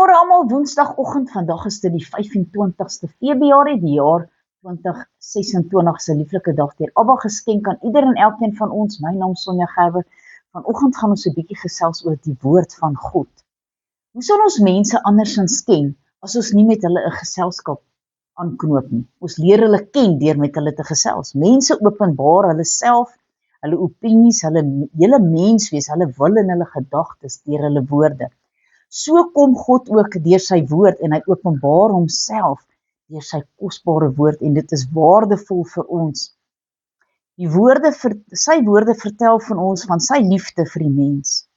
Goeiemôre almal, Woensdagoggend. Vandag is dit die 25ste Februarie, die jaar 2026 se lieflike dag deur Abba geskenk aan ieder en elkeen van ons. My naam is Sonja Gerber. Vanoggend gaan ons 'n bietjie gesels oor die woord van God. Hoe sal ons mense andersins ken as ons nie met hulle 'n geselskap aanknoop nie? Ons leer hulle ken deur met hulle te gesels. Mense openbaar hulle self, hulle opinies, hulle hele menswees, hulle wil en hulle gedagtes deur hulle woorde. So kom God ook deur sy woord en hy openbaar homself deur sy kosbare woord en dit is waardevol vir ons. Sy woorde vertel van ons van sy liefde vir die mens,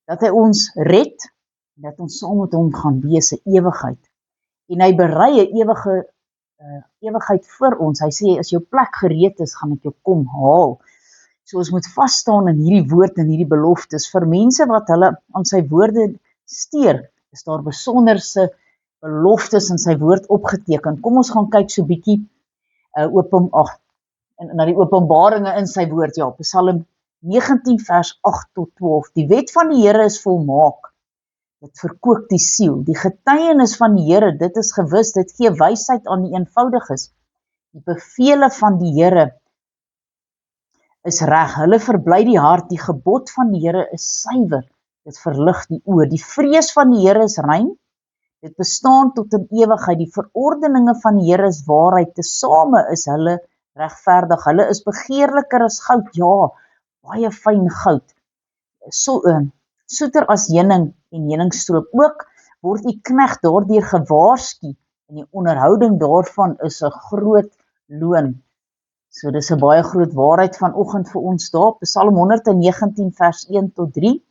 dat hy ons red, dat ons saam met hom gaan wees 'n ewigheid. En hy berei 'n ewigheid vir ons. Hy sê as jou plek gereed is, gaan ek jou kom haal. So ons moet vas staan in hierdie woord en hierdie beloftes. Vir mense wat hulle aan sy woorde steur, is daar besonderse beloftes in sy woord opgeteken. Kom ons gaan kyk so bietjie na die openbaringe in sy woord. Ja, Psalm 19 vers 8 tot 12. Die wet van die Here is volmaak. Dit verkoop die siel. Die getuienis van die Here, dit is gewis, dit gee wysheid aan die eenvoudiges. Die bevele van die Here is reg, hulle verbly die hart. Die gebod van die Here is suiwer. Dit verlig die oë. Die vrees van die Here is rein. Dit bestaan tot in ewigheid. Die verordeninge van die Here is waarheid. Tesame is hulle regverdig. Hulle is begeerliker as goud. Ja, baie fyn goud. Soeter as heuning en heuningstroop. Ook word die knegt daardeur gewaarsku en die onderhouding daarvan is 'n groot loon. So dis 'n baie groot waarheid vanoggend vir ons daar. Psalm 119 vers 1 tot 3.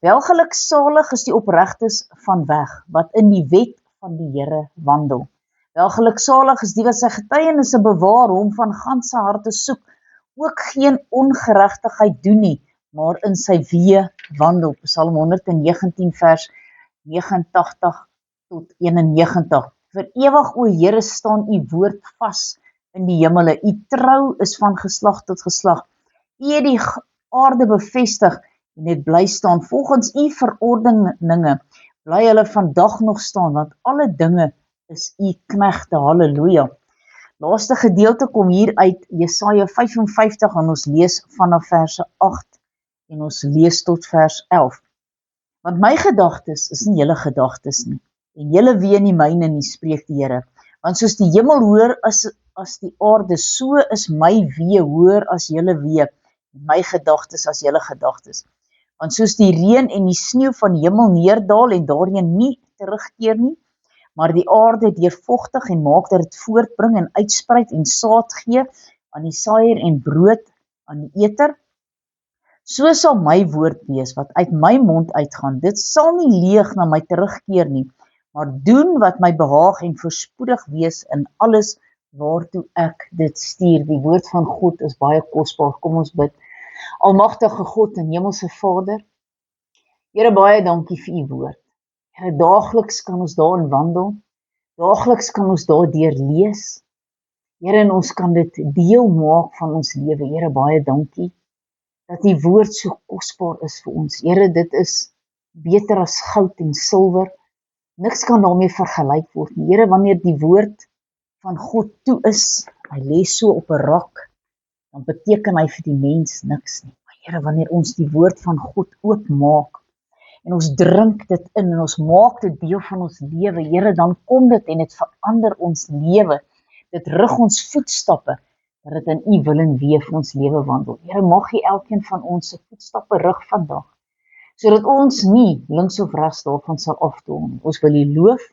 Welgeluksalig is die opregtes van weg, wat in die wet van die Here wandel. Welgeluksalig is die wat sy getuienisse bewaar, hom van ganse harte soek, ook geen ongeregtigheid doen nie, maar in sy weë wandel. Psalm 119 vers 89 tot 91. Vir ewig, o Here, staan u woord vas in die hemele. U trou is van geslag tot geslag. U het die aarde bevestig en het bly staan. Volgens u verordeninge bly hulle vandag nog staan, want alle dinge is u knegte. Halleluja. Laaste gedeelte kom hier uit Jesaja 55 en ons lees vanaf verse 8 en ons lees tot vers 11. Want my gedagtes is nie julle gedagtes nie, en julle wee nie myne nie, spreek die Here. Want soos die hemel hoër as die aarde, so is my wee hoër as julle wee, en my gedagtes as julle gedagtes. Want soos die reën en die sneeu van die hemel neerdal en daarheen nie terugkeer nie, maar die aarde deurvogtig en maak dat dit voortbring en uitspruit en saad gee aan die saaier en brood aan die eter, so sal my woord wees wat uit my mond uitgaan. Dit sal nie leeg na my terugkeer nie, maar doen wat my behaag en voorspoedig wees in alles waartoe ek dit stuur. Die woord van God is baie kosbaar. Kom ons bid. Almagtige God en Hemelse Vader, Here, baie dankie vir u woord. Here, daagliks kan ons daarin wandel, daagliks kan ons daardeur lees. Here, en ons kan dit deel maak van ons lewe. Here, baie dankie dat die woord so kosbaar is vir ons. Here, dit is beter as goud en silwer. Niks kan daarmee vergelyk word nie. Here, wanneer die woord van God toe is, hy lê so op 'n rak, dan beteken hy vir die mens niks nie. Maar Here, wanneer ons die woord van God oopmaak, en ons drink dit in, en ons maak dit deel van ons lewe, Here, dan kom dit en dit verander ons lewe. Dit rig ons voetstappe, dat dit in u wil en wee vir ons lewe wandel. Here, mag u elkeen van ons se voetstappe rig vandag, sodat ons nie links of regs daarvan sal afdwaal nie. Ons wil u loof,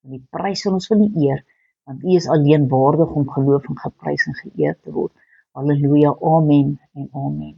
en u prys en ons wil u eer, want u is alleen waardig om geloof en geprys en geëer te word. Halleluja, amen en amen.